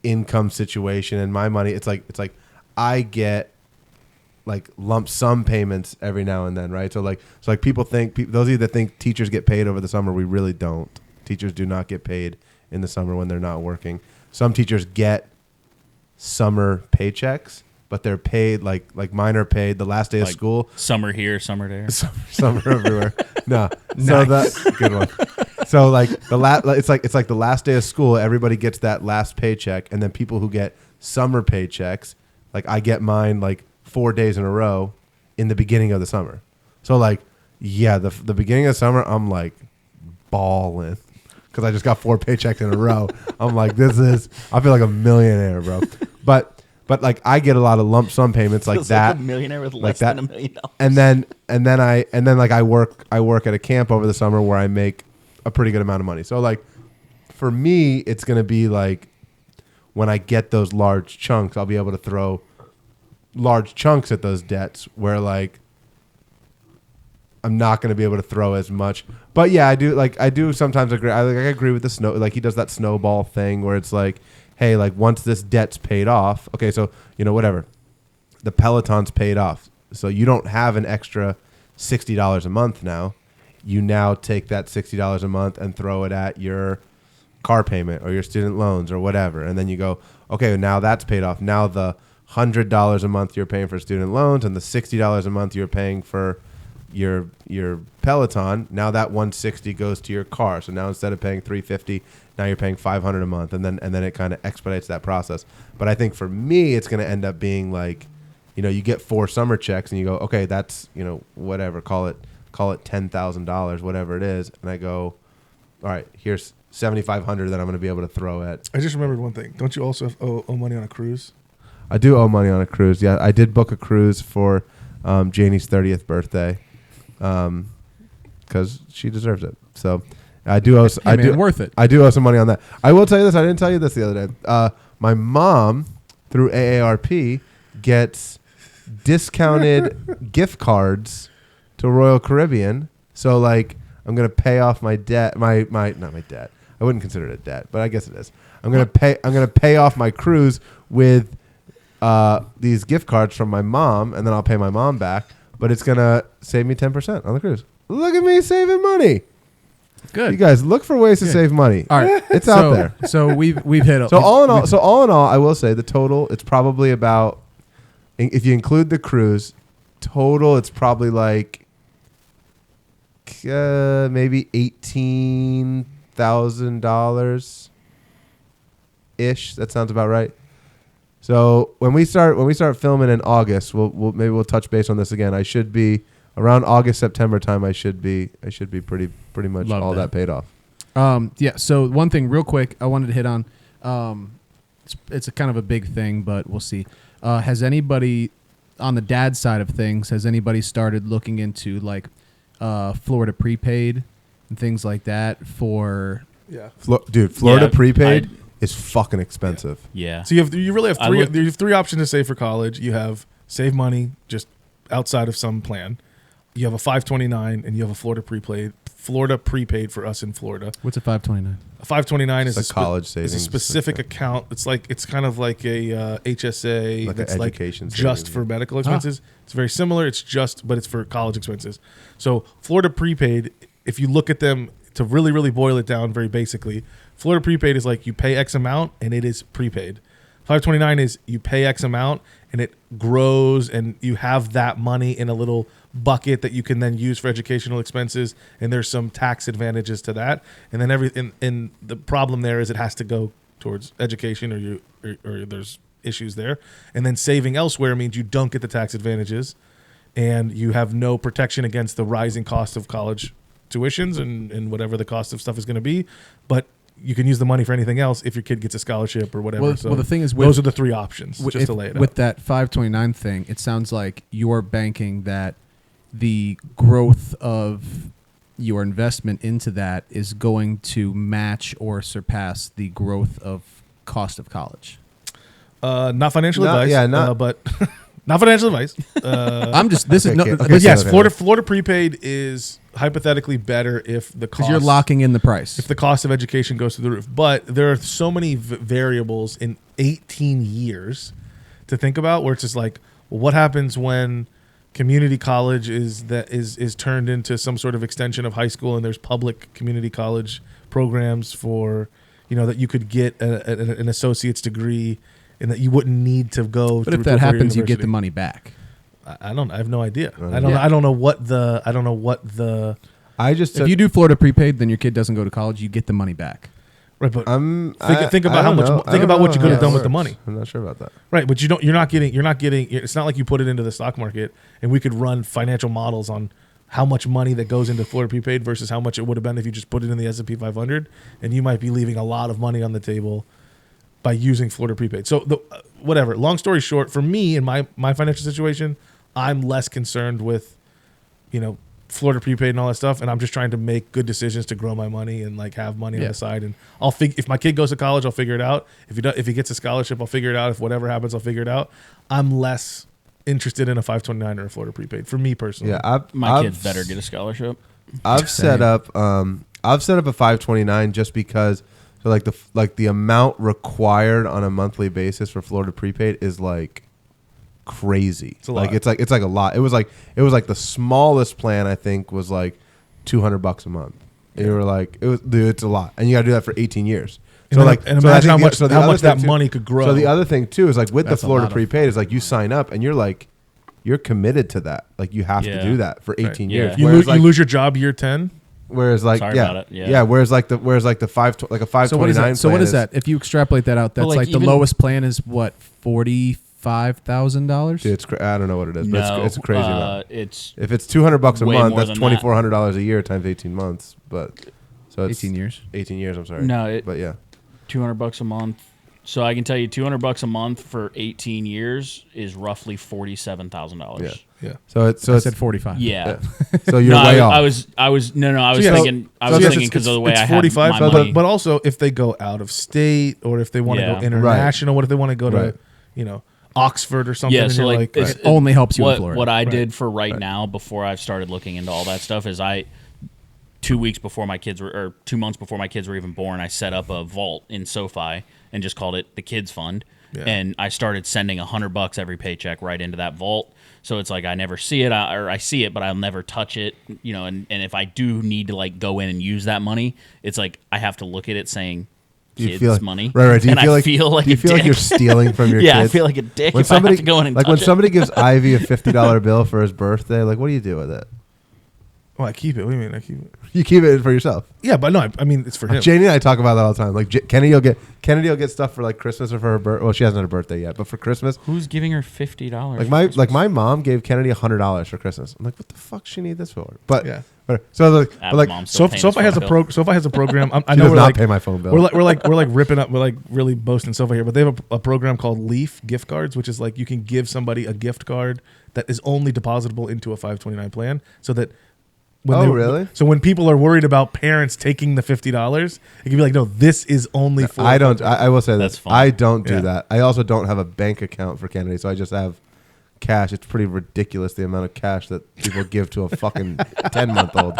income situation and my money, it's like I get like lump sum payments every now and then, right? So people think those of you that think teachers get paid over the summer, we really don't. Teachers do not get paid in the summer when they're not working. Some teachers get summer paychecks, but they're paid like mine are paid the last day of Like school. Summer here, summer there. Summer everywhere. No, so the good one. So like it's like the last day of school. Everybody gets that last paycheck, and then people who get summer paychecks, like I get mine like 4 days in a row in the beginning of the summer. So like, yeah, the beginning of summer, I'm like balling because I just got 4 paychecks in a row. I'm like, I feel like a millionaire, bro. But like I get a lot of lump sum payments like that. Like a millionaire with like less that. than $1 million. And then like I work at a camp over the summer where I make a pretty good amount of money. So like for me, it's gonna be like when I get those large chunks, I'll be able to throw large chunks at those debts where like I'm not going to be able to throw as much. But yeah, I do sometimes agree. I agree with the snow. Like he does that snowball thing where it's like, hey, like once this debt's paid off, okay, so whatever, the Peloton's paid off, so you don't have an extra $60 a month now. You now take that $60 a month and throw it at your car payment or your student loans or whatever, and then you go, okay, now that's paid off. Now the $100 a month you're paying for student loans and the $60 a month you're paying for your Peloton, now that $160 goes to your car. So now instead of paying $350, now you're paying $500 a month, and then it kind of expedites that process. But I think for me, it's going to end up being like, you get 4 summer checks and you go, okay, that's whatever, call it $10,000, whatever it is, and I go, all right, here's $7,500 that I'm going to be able to throw at. I just remembered one thing. Don't you also owe money on a cruise? I do owe money on a cruise. Yeah, I did book a cruise for Janie's 30th birthday, because she deserves it. So I do owe. Worth it. I do owe some money on that. I will tell you this. I didn't tell you this the other day. My mom, through AARP, gets discounted gift cards to Royal Caribbean. So like, I'm gonna pay off my debt. My not my debt. I wouldn't consider it a debt, but I guess it is. I'm gonna pay off my cruise with these gift cards from my mom, and then I'll pay my mom back. But it's gonna save me 10% on the cruise. Look at me saving money. Good. You guys look for ways to save money. All right, it's out there. So we've hit. So all in all, I will say the total. It's probably about, if you include the cruise, total. It's probably like maybe $18,000 ish. That sounds about right. So when we start filming in August, we'll touch base on this again. I should be around August, September time. I should be pretty much Love all that. that paid off. Yeah. So one thing, real quick, I wanted to hit on. It's a kind of a big thing, but we'll see. Has anybody on the dad side of things? Has anybody started looking into like Florida prepaid and things like that for? Yeah. Florida prepaid is fucking expensive. Yeah. So you really have three. You have 3 options to save for college. You have save money just outside of some plan. You have a 529, and you have a Florida prepaid for us in Florida. What's a 529? A 529 is a college savings. It's a specific account. It's kind of like a HSA. Like that's an like education just savings. for medical expenses. It's very similar. But it's for college expenses. So Florida prepaid, if you look at them, to really, really boil it down very basically, Florida prepaid is like you pay X amount and it is prepaid. 529 is you pay X amount and it grows, and you have that money in a little bucket that you can then use for educational expenses, and there's some tax advantages to that. And then and the problem there is it has to go towards education, or there's issues there. And then saving elsewhere means you don't get the tax advantages, and you have no protection against the rising cost of college tuitions and whatever the cost of stuff is going to be. But you can use the money for anything else if your kid gets a scholarship or whatever. Well, the thing is, those are the 3 options, just to lay it out. With that 529 thing, it sounds like you're banking that the growth of your investment into that is going to match or surpass the growth of cost of college. Not financial advice. Yeah, but not financial advice. Yes, Florida prepaid is hypothetically better if the cost, because you're locking in the price. If the cost of education goes through the roof. But there are so many variables in 18 years to think about, where it's just like, well, what happens when community college is turned into some sort of extension of high school, and there's public community college programs for, that you could get an associate's degree, and that you wouldn't need to go. But if that happens, you get the money back. I have no idea. I don't know what the. If you do Florida prepaid, then your kid doesn't go to college. You get the money back. Right, but think about how much. Think about what you could have done with the money. I'm not sure about that. Right, but you're not getting. It's not like you put it into the stock market, and we could run financial models on how much money that goes into Florida prepaid versus how much it would have been if you just put it in the S&P 500, and you might be leaving a lot of money on the table by using Florida prepaid. So whatever. Long story short, for me in my financial situation, I'm less concerned with, Florida prepaid and all that stuff, and I'm just trying to make good decisions to grow my money and like have money on the side. And if my kid goes to college, I'll figure it out. If he gets a scholarship, I'll figure it out. If whatever happens, I'll figure it out. I'm less interested in a 529 or a Florida prepaid for me personally. Yeah, my kids better get a scholarship. I've set up a 529 just because the amount required on a monthly basis for Florida prepaid is like crazy. It's a lot. It's like a lot. It was like the smallest plan I think was like $200 a month. And you were like, it's a lot, and you got to do that for 18 years. So imagine how much that money could grow. So the other thing too is like with the Florida prepaid is like you sign up and you're committed to that. Like you have to do that for 18 years. You lose your job year 10. Whereas like whereas like the 529. So what is that? If you extrapolate that out, that's the lowest plan is what, $45,000? I don't know what it is, but it's a crazy amount. If it's $200 a month, that's $2,400 a year times 18 months. But so it's 18 years. 18 years. I'm sorry. But yeah. $200 a month. So I can tell you $200 a month for 18 years is roughly $47,000. Yeah. So I said 45. Yeah. So you're way off. I was thinking because of the way I had 45, my money. But also if they go out of state or if they want to go international, what if they want to go to, Oxford or something? Yeah. So it only helps you in Florida. What I did for now before I've started looking into all that stuff is 2 months before my kids were even born, I set up a vault in SoFi and just called it the Kids Fund. Yeah. And I started sending $100 every paycheck right into that vault. So it's like I never see it, or I see it, but I'll never touch it. And if I do need to like go in and use that money, it's like I have to look at it saying kids' money. Right. Do you feel like you're stealing from your kids? I feel like a dick when if I have to go in and like touch when it. somebody gives Ivy a $50 bill for his birthday, like what do you do with it? Well, I keep it. What do you mean I keep it? You keep it for yourself. Yeah, but no, I mean it's for him. Janie and I talk about that all the time. Like Kennedy will get stuff for like Christmas or for her birthday. Well, she hasn't had a birthday yet, but for Christmas, who's giving her $50? My mom gave Kennedy $100 for Christmas. I'm like, what the fuck she need this for? But yeah. So SoFi has a program. I know we're not like pay my phone bill. We're like ripping up. We're like really boasting SoFi here, but they have a program called Leaf gift cards, which is like you can give somebody a gift card that is only depositable into a 529 plan, so that. Really? So when people are worried about parents taking the $50, it can be like, no, this is only for. I don't. I will say that's fun. I don't do that. I also don't have a bank account for Kennedy, so I just have cash. It's pretty ridiculous the amount of cash that people give to a fucking 10-month-old.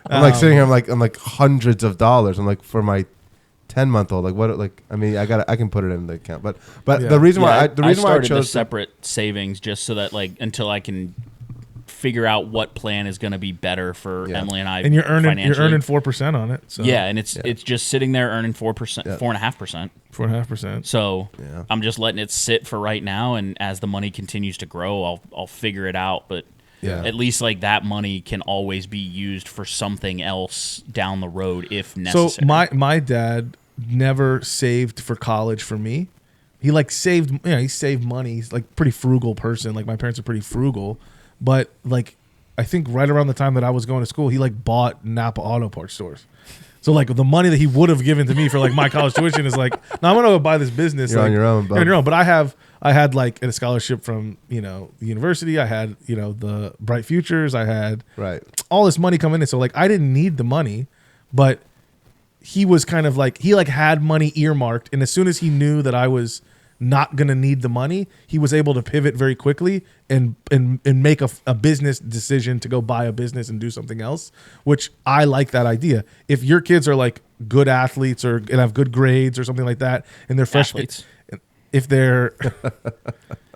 I'm like sitting here. I'm like hundreds of dollars. I'm like for my 10-month-old. Like what? Like I mean, I can put it in the account, but the reason why I started chose separate savings just so that like until I can figure out what plan is going to be better for Emily and I. And you're earning 4% on it. So. Yeah, and it's just sitting there earning 4%, 4.5%. 4.5%. So I'm just letting it sit for right now, and as the money continues to grow, I'll figure it out. But at least like that money can always be used for something else down the road if necessary. So my dad never saved for college for me. He like saved money. He's like a pretty frugal person. Like my parents are pretty frugal. But like, I think right around the time that I was going to school, he like bought Napa Auto Parts stores. So like the money that he would have given to me for like my college tuition is like, no, I'm gonna go buy this business. You're like, on your own. You're on your own. But I had like a scholarship from the university. I had the Bright Futures. I had all this money coming in. So like I didn't need the money, but he was kind of like he like had money earmarked, and as soon as he knew that I was not going to need the money, he was able to pivot very quickly and make a business decision to go buy a business and do something else, which I like that idea. If your kids are like good athletes and have good grades or something like that, and they're fresh, if they're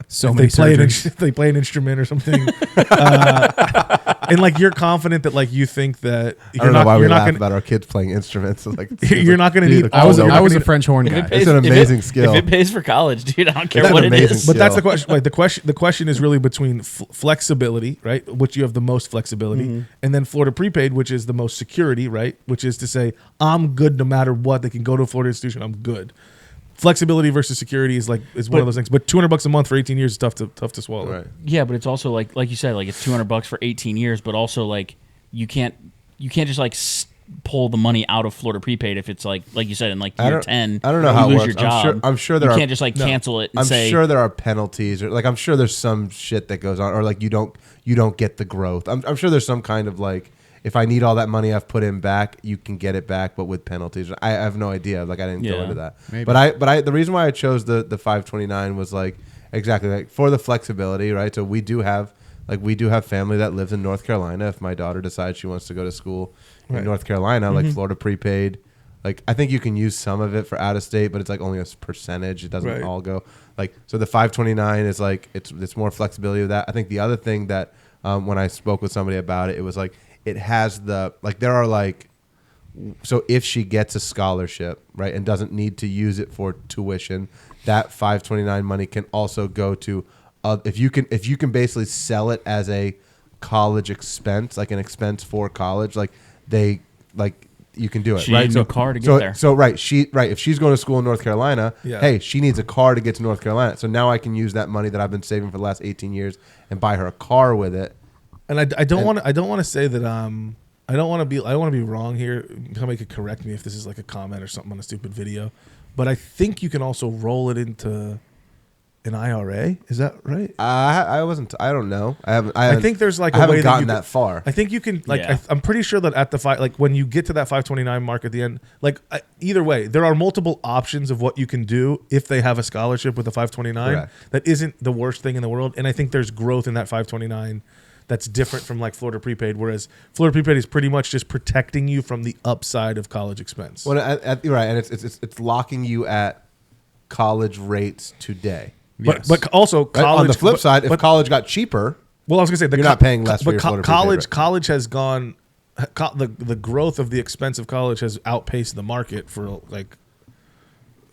So if many if they play an instrument or something, and like you're confident that like you think that I don't know why we laugh about our kids playing instruments. Like you're not going to need. I was a French horn guy. It's an amazing skill. If it pays for college, dude, I don't care It's what an it amazing is. But that's the question. Like the question is really between flexibility, right, which you have the most flexibility, and then Florida prepaid, which is the most security, right, which is to say I'm good no matter what. They can go to a Florida institution. I'm good. Flexibility versus security is one of those things. But $200 a month for 18 years is tough to swallow. Right. Yeah, but it's also like you said, like it's $200 for 18 years, but also like you can't just like pull the money out of Florida prepaid if it's like you said in like year 10. I don't know you how it lose works. your job. I'm sure there you are. can't just like cancel it. And I'm say, sure there are penalties, or like I'm sure there's some shit that goes on, or like you don't get the growth. I'm sure there's some kind of like, if I need all that money I've put in back, you can get it back, but with penalties. I have no idea. Like I didn't go into that. Maybe. But I the reason why I chose the 529 was like exactly like for the flexibility, right? So we do have family that lives in North Carolina. If my daughter decides she wants to go to school in North Carolina, like Florida prepaid, like I think you can use some of it for out of state, but it's like only a percentage. It doesn't all go. Like so the 529 is like it's more flexibility with that. I think the other thing that when I spoke with somebody about it, it was like it has there are like, so if she gets a scholarship, right, and doesn't need to use it for tuition, that 529 money can also go to, if you can basically sell it as a college expense, like an expense for college, like you can do it, she right? needs a car to get there. So if she's going to school in North Carolina, hey, she needs a car to get to North Carolina. So now I can use that money that I've been saving for the last 18 years and buy her a car with it. And I don't want to say that I don't want to be wrong here. Somebody could correct me if this is like a comment or something on a stupid video, but I think you can also roll it into an IRA. Is that right? I don't know. I think there's like I a haven't way gotten that that far. I think you can like. Yeah. I'm pretty sure that at the like when you get to that 529 mark at the end, like either way, there are multiple options of what you can do if they have a scholarship with a 529. Correct. That isn't the worst thing in the world, and I think there's growth in that 529. That's different from like Florida prepaid, whereas Florida prepaid is pretty much just protecting you from the upside of college expense. Well, right, and it's locking you at college rates today. But also college. On the flip side, if college got cheaper, well, I was gonna say you're not paying less for your Florida college. prepaid, right? College has gone. The growth of the expense of college has outpaced the market for like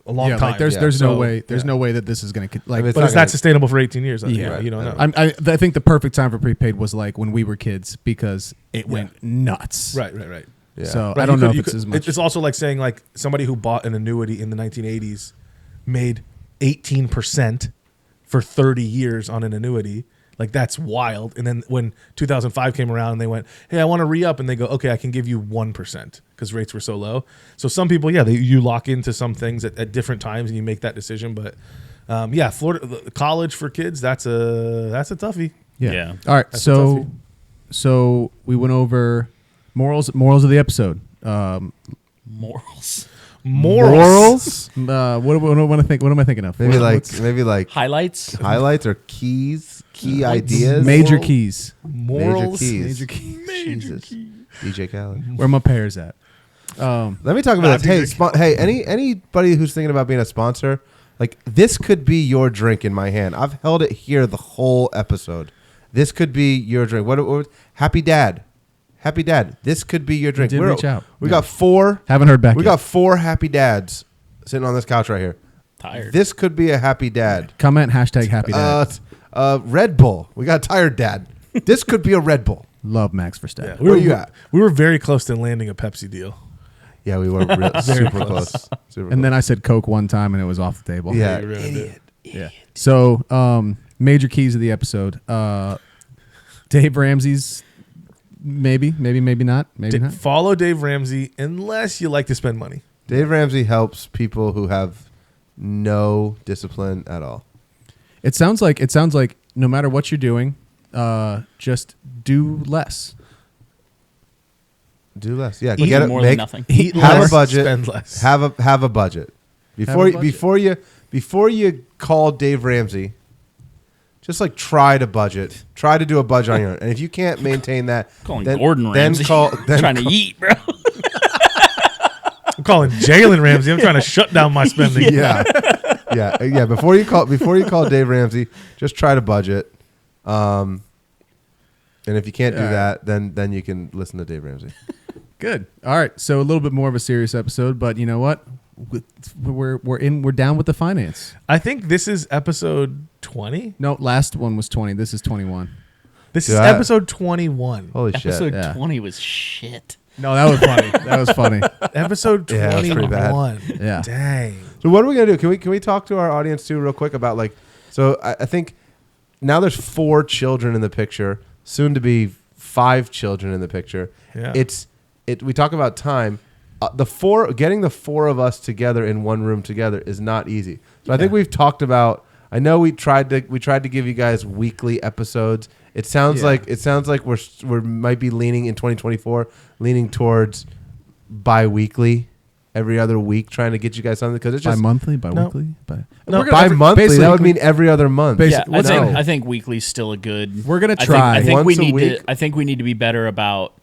a long time. Like there's no way that this is going to like. I mean, But it's not sustainable for 18 years. Yeah, you don't know. I think the perfect time for prepaid was like when we were kids because it went nuts. Right. Yeah. So Right, I don't you know could- if it's as much. It's also like saying like somebody who bought an annuity in the 1980s made 18% for 30 years on an annuity. Like that's wild. And then when 2005 came around and they went, hey, I want to re-up, and they go, okay, I can give you 1% because rates were so low. So some people, you lock into some things at different times and you make that decision. But Florida college for kids, that's a toughie. Yeah. All right. That's a toughie. So we went over morals of the episode. Morals. What am I thinking of? Maybe What's like Highlights. or key ideas. major keys. Morals. Major keys. Jesus. DJ Khaled. Where my pears at? Let me talk about this. Hey, anybody who's thinking about being a sponsor, like this could be your drink in my hand. I've held it here the whole episode. This could be your drink. What Happy Dad. Happy Dad. This could be your drink. Reach out. We got 4. Haven't heard back. We yet. got 4 happy dads sitting on this couch right here. Tired. This could be a happy dad. Comment #happy dad. Red Bull. We got a tired dad. This could be a Red Bull. Love Max Verstappen. Where are you at? We were very close to landing a Pepsi deal. Yeah, we were super close. And then I said Coke one time and it was off the table. Yeah, you ruined idiot. Yeah. So major keys of the episode. Dave Ramsey's maybe not. Maybe not. Follow Dave Ramsey unless you like to spend money. Dave Ramsey helps people who have no discipline at all. It sounds like no matter what you're doing, just do less. Do less. Yeah, Eat get it. more than nothing. Eat Have less, a budget. spend less. Have a budget. Before you call Dave Ramsey, just like try to budget. Try to do a budget on your own. And if you can't maintain that, Calling then, Gordon then Ramsay. call. Then Trying to eat, bro. I'm calling Jalen Ramsey. I'm trying to shut down my spending. Yeah. Yeah. Before you call Dave Ramsey, just try to budget. And if you can't do that, then you can listen to Dave Ramsey. Good. All right. So a little bit more of a serious episode, but you know what? We're down with the finance. I think this is episode 20. No, last one was 20. This is 21. This is episode 21. Holy Episode shit! 20 was shit. No, that was funny. That was funny. Episode 21. Yeah, that's pretty bad. Yeah. Dang. So what are we gonna do? Can we talk to our audience too, real quick, about like? So I think now there's 4 children in the picture, soon to be 5 children in the picture. Yeah. We talk about time. Getting the 4 of us together in one room together is not easy. So I think we've talked about. I know we tried to give you guys weekly episodes. It sounds like we might be leaning in 2024, leaning towards bi-weekly, every other week, trying to get you guys something because it's just Bi-monthly, bi-weekly, bi-monthly. That would mean every other month. Yeah, I think weekly's still a good. We're gonna try. I think Once a week. I think we need to be better about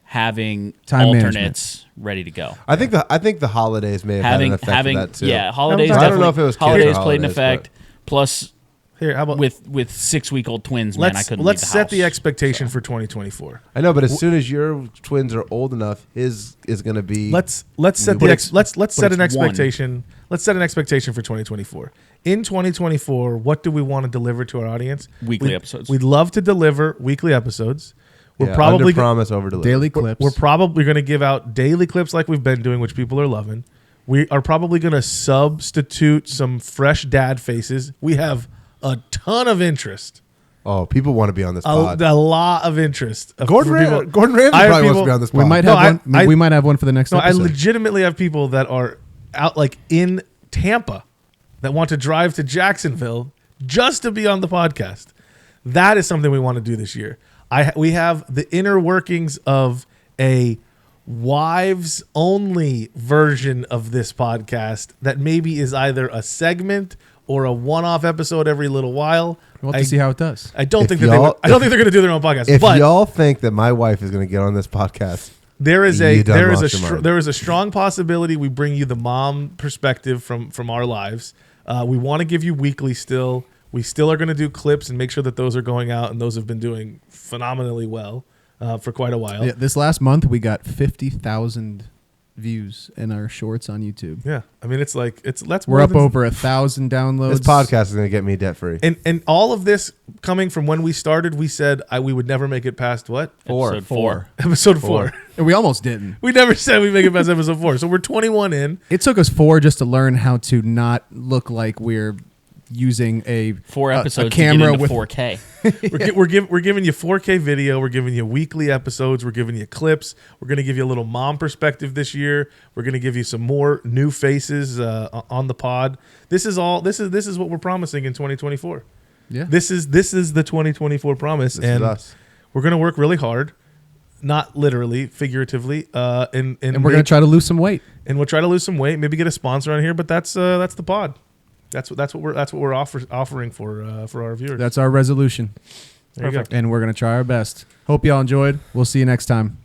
having Time alternates ready to go. I think the holidays may have had an effect of that too. Yeah, holidays. I don't know if it was kids or holidays played an holidays, effect. Plus, Here, how about with 6-week-old twins, man, I couldn't. Let's leave the set the house. expectation for 2024. I know, but as soon as your twins are old enough, his is going to be. Let's set But the it's- let's set an it's one. expectation. Let's set an expectation for 2024. In 2024, what do we want to deliver to our audience? Weekly episodes. We'd love to deliver weekly episodes. We're Yeah, probably under promise, over deliver. daily clips. We're probably going to give out daily clips like we've been doing, which people are loving. We are probably going to substitute some fresh dad faces. We have a ton of interest. Oh, people want to be on this pod. A lot of interest. Gordon Ramsay I probably have wants people- to be on this pod. we might No, have one. I- We might have one for the next No, I episode. legitimately have people that are out like in Tampa that want to drive to Jacksonville just to be on the podcast. That is something we want to do this year. We have the inner workings of a wives only version of this podcast that maybe is either a segment or a one-off episode every little while. We'll have to see how it does. I don't If think that y'all- I don't think they're going to do their own podcast. If but y'all think that my wife is going to get on this podcast, there is You done lost your mind. there is a strong possibility we bring you the mom perspective from our lives. We want to give you weekly still. We still are going to do clips and make sure that those are going out, and those have been doing phenomenally well for quite a while. Yeah, this last month we got 50,000 views in our shorts on YouTube. Yeah, I mean that's We're more up than- over 1,000 downloads. this podcast is going to get me debt free. and all of this coming from when we started. We said we would never make it past what Episode 4. episode 4. And we almost didn't. We never said we make it past episode 4. So we're 21 in. It took us 4 just to learn how to not look like we're using a 4 episodes a camera to get with into 4K. We're giving you 4K video. We're giving you weekly episodes. We're giving you clips. We're going to give you a little mom perspective this year. We're going to give you some more new faces on the pod. This is what we're promising in 2024. Yeah. This is the 2024 promise, This and is us. we're going to work really hard, not literally, figuratively, and and we're going to try to lose some weight. and we'll try to lose some weight. Maybe get a sponsor on here, but that's the pod. That's what we're offering for our viewers. That's our resolution. There you go. And we're going to try our best. Hope y'all enjoyed. We'll see you next time.